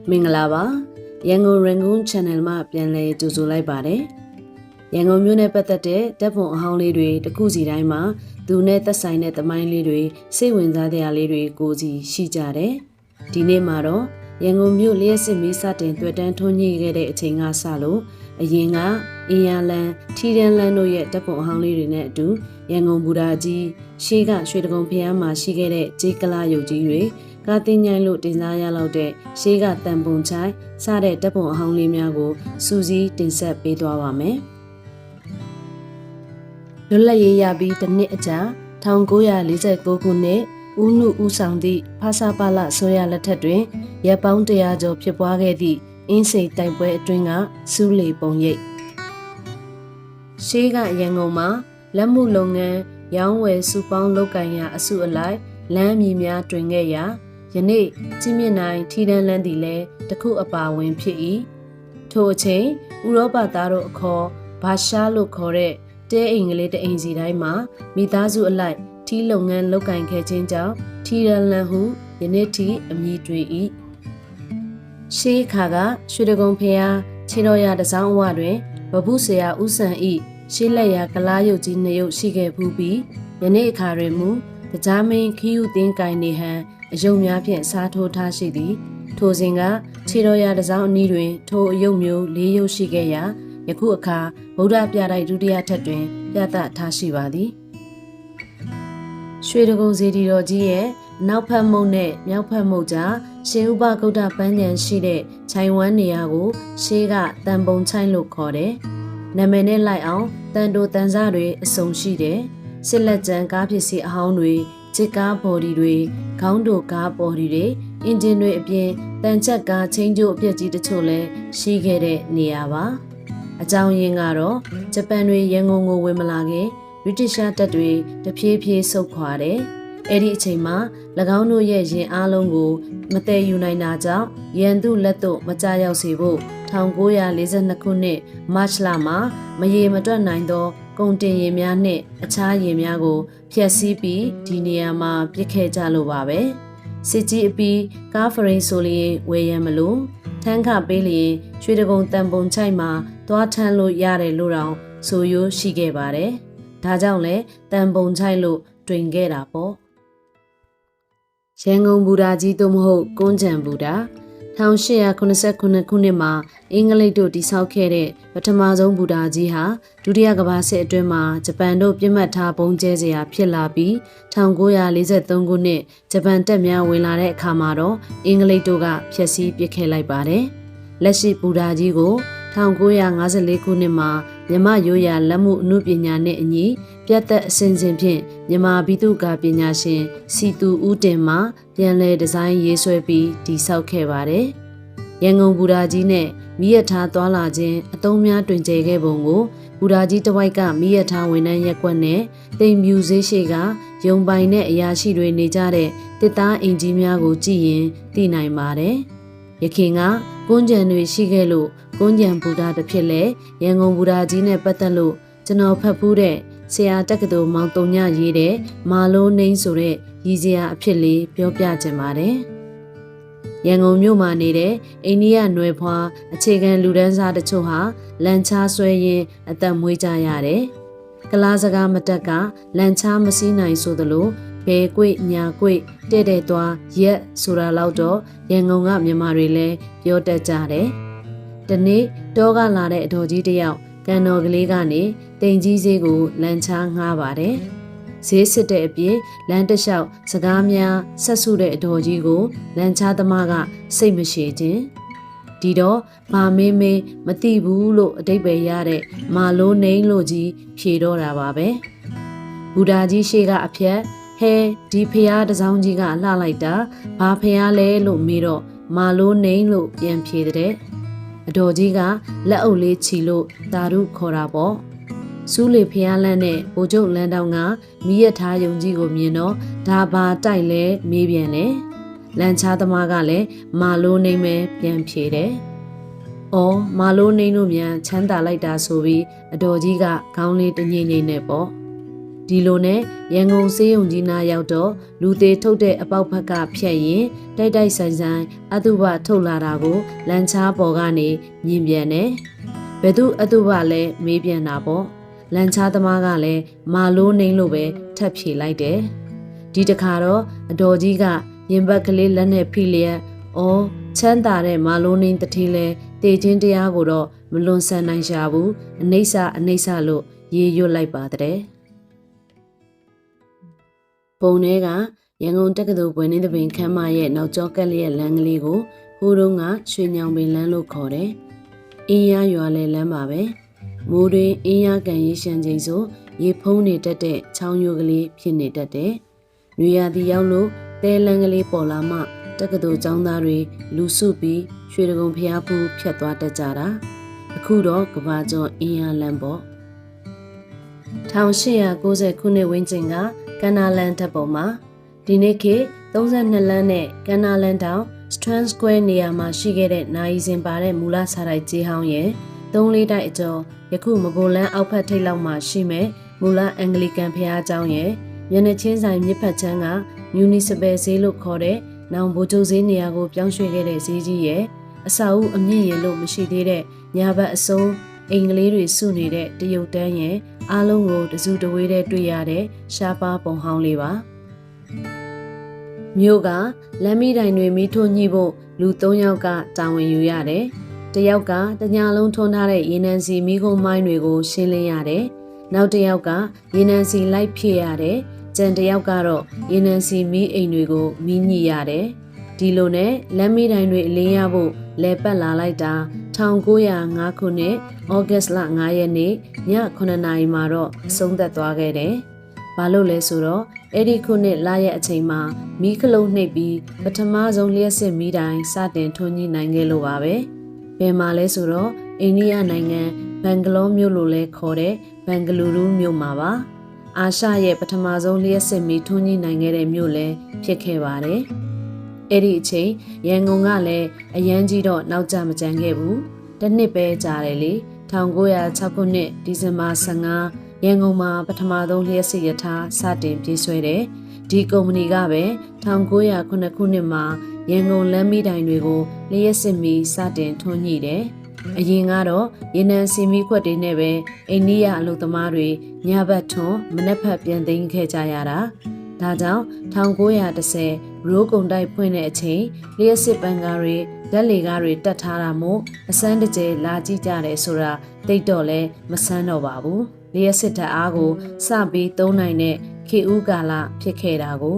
မင်္ဂလာပါရန်ကုန် Rangoon Channel မှာပြန်လည်ကြိုဆိုလိုက်ပါတယ်ရန်ကုန်မြို့နဲ့ပတ်သက်တဲ့ဓာတ်ပုံအဟောင်းလေးတွေတစ်ခုစီတိုင်းမှာသူနဲ့သက်ဆိုင်တဲ့သမိုင်းလေးတွေစိတ်ဝင်စားတဲ့အလေးတွေကိုစီရှိကြတယ်ဒီနေ့မှာတော့ရန်ကုန်မြို့လျှက်စစ်မီးစတင်တွေ့တန်းထွန်းညှိခဲ့တဲ့အချိန်ကစလို့အရင်ကအင်ယာလန်ထီရန်လန်တို့ရဲ့ဓာတ်ပုံအဟောင်းလေးတွေနဲ့အတူရန်ကုန်ဘူတာကြီးရှေးကရွှေတကုံဖျားမှာရှိခဲ့တဲ့ကြေးကလာရုပ်ကြီးတွေကားတင်ញိုင်းလို့တင်စားရလောက်တဲ့ရှေးကတန်ပုံချိုင်စတဲ့ဓာတ်ပုံအဟောင်းလေးများကိုစူးစီးတင်ဆက်ပေးသွားပါမယ်လွတ်လပ်ရေးရပြီးတစ်နှစ်အကြာ1949ခုနှစ်ဦးနုဦးဆောင်သည့်ဖာစာပါလဆိုရလက်ထက်တွင်ရပ်ပေါင်း100ကျော်ဖြစ်ပွားခဲ့သည့်အင်းစိန်တိုက်ပွဲအတွင်းကစူးလီပုံရိပ်ရှေးကရန်ကုန်မှာလက်မှုလုပ်ငန်းရောင်းဝယ်စုပေါင်းလုပ်ကိုင်ရာအစုအလိုက်လမ်းမြည်များတွင်ခဲ့ရာယနေ့ကြီးမြင့်နိုင်ထီတန်းလန်းသည်လည်းတခုအပါဝင်ဖြစ်၏ထိုအချိန်ဥရောပသားတို့အခေါ်ဘာရှားလို့ခေါ်တဲ့တဲအိမ်ကလေးတအိမ်စီတိုင်းမှာမိသားစုအလိုက်ထီလုပ်ငန်းလုပ်ကိုင်ခဲ့ခြင်းကြောင့်ထီတန်းလန်းဟုယနေ့ထိအမည်တွင်၏ရှေးခါကရွှေတကုံဖျားခြေတော်ရတစောင်းအဝတွင်ဘဘုဆရာဦးဆန်ဤရှေးလက်ရကလားရုပ်ကြီးနှစ်ရုပ်ရှိခဲ့ဖူးပြီးယနေ့အခါတွင်မူတရားမင်းခီးယူသင်းကိုင်နေဟန်အယုံများဖြင့်စားထိုးထားရှိသည်ထိုစဉ်ကခြေတော်ရတစောင်းအနီးတွင်ထိုအယုံမျိုး၄ရုပ်ရှိခဲ့ရာယခုအခါဗုဒ္ဓပြတိုက်ဒုတိယထပ်တွင်ပြသထားရှိပါသည်ရွှေတကုံစေတီတော်ကြီးရဲ့နောက်ဖက်မုံနဲ့မြောက်ဖက်မုံကြားရှင်ဥပဂုတ်တပန်းညံရှိတဲ့ခြိုင်ဝမ်းနေရာကိုရှေးကတန်ပုံချိုင်းလို့ခေါ်တယ်နာမည်နဲ့လိုက်အောင်တန်တိုတန်စားတွေအစုံရှိတယ်စစ်လက်ကျန်ကားပစ္စည်းအဟောင်းတွေဂျစ်ကားဘော်ဒီတွေခေါင်းတိုကားဘော်ဒီတွေအင်ဂျင်တွေအပြင်တန်ချက်ကားချင်းကျိုးအပြက်ကြီးတချို့လည်းရှိခဲ့တဲ့နေရာပါအကြောင်းရင်းကတော့ဂျပန်တွေရန်ကုန်ကိုဝင်မလာခင်ဗြိတိရှတပ်တွေတဖြည်းဖြည်းဆုတ်ခွာတယ်အဲ့ဒီအချိန်မှာ၎င်းတို့ရဲ့ရင်အားလုံးကိုမတည်ယူနိုင်တာကြောင့်ရန်သူလက်သို့မကြရောက်စေဖို့1942ခုနှစ်မတ်လမှာမရေမတွက်နိုင်သောကုန်တင်ယာဉ်များနှင့်အခြားယာဉ်များကိုဖျက်ဆီးပြီးဒီနေရာမှာပစ်ခဲ့ကြလို့ပါပဲစစ်ကြီးအပြီးကားဖရိန်ဆိုလျင်ဝယ်ရန်မလို့ထန်းခပေးလျင်ရွှေတကုံတန်ပုံချိုက်မှာသွားထမ်းလို့ရတယ်လို့တောင်ဆိုရိုးရှိခဲ့ပါတယ်ဒါကြောင့်လဲတန်ပုံချိုက်လို့တွင်ခဲ့တာပေါ့ရန်ကုန်ဘူတာကြီးသို့မဟုတ်ကွန်းကြံဘူတာ1889ခုနှစ်မှာအင်္ဂလိပ်တို့တိစောက်ခဲ့တဲ့ပထမဆုံးဘူတာကြီးဟာဒုတိယကမ္ဘာစစ်အတွင်းမှာဂျပန်တို့ပြစ်မှတ်ထားပုံကျဲစရာဖြစ်လာပြီး1943ခုနှစ်ဂျပန်တပ်များဝင်လာတဲ့အခါမှာတော့အင်္ဂလိပ်တို့ကဖျက်ဆီးပစ်ခဲ့လိုက်ပါတယ်လက်ရှိဘူတာကြီးကို1954ခုနှစ်မှာမြမရိုးရာလက်မှုအမှုပညာနဲ့အညီပြတ်သက်အစဉ်စဉ်ဖြင့်မြန်မာဘိသုကာပညာရှင်စီတူဦးတင်မှပြန်လည်ဒီဇိုင်းရေးဆွဲပြီးတည်ဆောက်ခဲ့ပါတယ်။ရန်ကုန်ဘူတာကြီးနဲ့မိရထားသွားလာခြင်းအသုံးများတွင်ကျယ်ခဲ့ပုံကိုဘူတာကြီးတစ်ဝိုက်ကမိရထားဝန်ထမ်းရက်ကွက်နဲ့တိမ်မြူဈေးရှိကရုံပိုင်တဲ့အရာရှိတွေနေကြတဲ့တစ်သားအင်ကြီးများကိုကြည့်ရင်သိနိုင်ပါတယ်။ယခင်ကကွန်းကြံတွေရှိခဲ့လို့ကွန်းကြံဘူတာတစ်ဖြစ်လဲရန်ကုန်ဘူတာကြီးနဲ့ပတ်သက်လို့ကျွန်တော်ဖတ်ဖူးတဲ့ဆရာတက္ကသိုလ်မောင်တုံညရေးတဲ့မာလိုးနှိန်းဆိုတဲ့ရည်စရာအဖြစ်လေးပြောပြချင်ပါတယ်။ရန်ကုန်မြို့မှာနေတဲ့အိန္ဒိယနွယ်ဖွားအခြေခံလူဒန်းစားတချို့ဟာလန်ချားဆွဲရင်းအသက်မွေးကြရတယ်။ကလားစကားမတက်ကလန်ချားမစည်းနိုင်ဆိုသလိုဘဲကွေ့ညာကွေ့တဲ့တဲ့သွားရက်ဆိုတာလောက်တော့ရန်ကုန်ကမြန်မာတွေလည်းပြောတတ်ကြတယ်။ဒီနေ့တောကလာတဲ့အတော်ကြီးတယောက်ကန်တော်ကလေးကနေတိမ်ကြီးဈေးကိုလန်ချားငှားပါတယ်။ဈေးစစ်တဲ့အပြင်လမ်းတစ်လျှောက်စကားများဆက်စုတဲ့အတော်ကြီးကိုလန်ချားသမားကစိတ်မရှိခြင်းဒီတော့မာမင်းမင်းမသိဘူးလို့အဓိပ္ပာယ်ရတဲ့မာလိုးနှိန်းလို့ကြီးဖြေတော့တာပါပဲ။ဘူတာကြီးရှေ့ကအဖြတ်ဟဲဒီဖျားတစောင်းကြီးကလှလိုက်တာဘာဖျားလဲလို့မေးတော့မာလိုးနှိန်းလို့ပြန်ဖြေတဲ့အတော်ကြီးကလက်အုပ်လေးချီလို့တာရုခေါ်တာပေါ့စူးလေဖျားလန်းနဲ့ဗိုလ်ချုပ်လန်းတောင်ကမိရထားယုံကြီးကိုမြင်တော့ဒါဘာတိုက်လဲမေးပြန်တယ်လန်ချားသမားကလည်းမာလိုးနှိမ်ပဲပြန်ဖြေတယ်။အော်မာလိုးနှိမ်တို့မြန်ချမ်းသာလိုက်တာဆိုပြီးအတော်ကြီးကခေါင်းလေးတငိမ့်ငိမ့်နဲ့ပေါ့ ဒီလိုနဲ့ရန်ကုန်စေးရုံကြီးနာရောက်တော့လူသေးထုတ်တဲ့အပေါက်ဖက်ကဖြတ်ရင်တိုက်တိုက်ဆိုင်ဆိုင်အတုပထုတ်လာတာကိုလန်ချားပေါ်ကနေမြင်ပြန်တယ်ဘယ်သူအတုပလဲမေးပြန်တာပေါ့လန်ချားသမားကလည်းမာလို့နှိမ့်လို့ပဲထပ်ဖြေလိုက်တယ်ဒီတခါတော့အတော်ကြီးကရင်ဘက်ကလေးလက်နဲ့ဖိလျက်အော်ချမ်းသာတဲ့မာလို့နှိမ့်တထင်းလဲတေချင်းတရားကိုတော့မလွန်ဆန်နိုင်ရှာဘူးအနိစ္စလို့ရေရွတ်လိုက်ပါတဲ့ပုံထဲကရန်ကုန်တက္ကသိုလ်ဘွယ်နှင်းသပင်ခမ်းမရဲ့နောက်ကျောကက်လျက်လမ်းကလေးကိုဟိုတုန်းကရွှေညောင်ပင်လမ်းလို့ခေါ်တယ်အင်းရရွာလဲလမ်းပါပဲမိုးတွင်အင်းရကန်ရေရှမ်းချိန်ဆိုရေဖုံးနေတတ်တဲ့ချောင်းရိုးကလေးဖြစ်နေတတ်တယ်။ရွေရာသီရောက်လို့တဲလန်းကလေးပေါ်လာမှတက္ကသိုလ်ကျောင်းသားတွေလူစုပြီးရွှေဒဂုံဖျားဖူးဖြတ်သွားတတ်ကြတာ။အခုတော့ကဘာကျော်အင်းရလမ်းပေါ့။1890ခုနှစ်ဝန်းကျင်ကကန္နာလန်တပ်ပေါ်မှာဒီနေ့ခေတ်32လမ်းနဲ့ကန္နာလန်တောင် Strand Square နေရာမှာရှိခဲ့တဲ့နိုင်စင်ပါတဲ့မူလစာတိုက်ကြီးဟောင်းရဲ့3-4တိုက်အကျော်ယခုမဘိုလန်းအောက်ဖက်ထိပ်လောက်မှာရှိမဲ့မူလအင်္ဂလိကန်ဘုရားကျောင်းရဲ့မျက်နှာချင်းဆိုင်မြစ်ဖက်ချမ်းကမြူနီစပယ်ဈေးလို့ခေါ်တဲ့နောင်ဘိုကျုပ်ဈေးနေရာကိုပြောင်းရွှေ့ခဲ့တဲ့ဈေးကြီးရဲ့အစာအုပ်အမြင့်ရင်လို့မရှိသေးတဲ့ညာဘက်အစုံအင်္ဂလိပ်တွေစုနေတဲ့တရုတ်တန်းရဲ့အားလုံးကိုတစုတဝေးတဲ့တွေ့ရတဲ့ရှားပါပုံဟောင်းလေးပါမြို့ကလမ်းမီတိုင်တွေမီးထိုးညှိဖို့လူ3ယောက်ကတာဝန်ယူရတယ်တယောက်ကတညာလုံးထွန်းထားတဲ့ရေနံစီမီးခုံးမိုင်းတွေကိုရှင်းလင်းရတယ်နောက်တစ်ယောက်ကရေနံစီလိုက်ဖြည့်ရတယ်ကျန်တစ်ယောက်ကတော့ရေနံစီမီးအိမ်တွေကိုမီးညှိရတယ်ဒီလိုနဲ့လမ်းမီးတိုင်တွေအလင်းရဖို့လဲပတ်လာလိုက်တာ1905ခုနှစ်ဩဂတ်လ9ရက်နေ့ည9နာရီမှာတော့အဆုံးသတ်သွားခဲ့တယ်ဘာလို့လဲဆိုတော့အဲ့ဒီခုနှစ်လရက်အချိန်မှာမီးခလုံးနှိပ်ပြီးပထမဆုံးလျှက်စစ်မီးတိုင်စတင်ထွန်းညှိနိုင်ခဲ့လို့ပါပဲဘယ်မှာလဲဆိုတော့အိန္ဒိယနိုင်ငံဘန်ဂလောမြို့လို့လဲခေါ်တဲ့ဘန်ဂလူရူမြို့မှာပါအာရှရဲ့ပထမဆုံးလျှက်စစ်မီးထွန်းညှိနိုင်ခဲ့တဲ့မြို့လဲဖြစ်ခဲ့ပါတယ်အဲ့ဒီအချိန်ရန်ကုန်ကလည်းအရန်ကြီးတော့နောက်ကျမကြမ်းခဲ့ဘူးတစ်နှစ်ပဲကြာတယ်လေ1906ခုနှစ်ဒီဇင်ဘာ15ရန်ကုန်မှာပထမဆုံးလျှက်စစ်ရထားစတင်ပြေးဆွဲတယ်ဒီကုမ္ပဏီကပဲ1909ခုနှစ်မှာရန်ကုန်လမ်းမီးတိုင်တွေကိုလျှက်စစ်မီးစတင်ထွန်းညှိတယ်အရင်ကတော့ရေနံစီမီခွက်တွေနဲ့ပဲအိန္ဒိယအလုပ်သမားတွေညဘက်ထွန်းမနက်ဖက်ပြန်သိမ်းခဲ့ကြရတာဒါကြောင့်1910ရိုးကုံတိုက်ဖွင့်တဲ့အချိန်လျှက်စစ်ပန်ကားတွေဓာတ်လေကားတွေတက်ထားတာမို့အစမ်းတကျလာကြည့်ကြတယ်ဆိုတာတိတ်တော့လဲမဆန်းတော့ပါဘူးလျှက်စစ်ဓာတ်အားကိုစပြီးသုံးနိုင်တဲ့ခေဦးကာလဖြစ်ခဲ့တာကို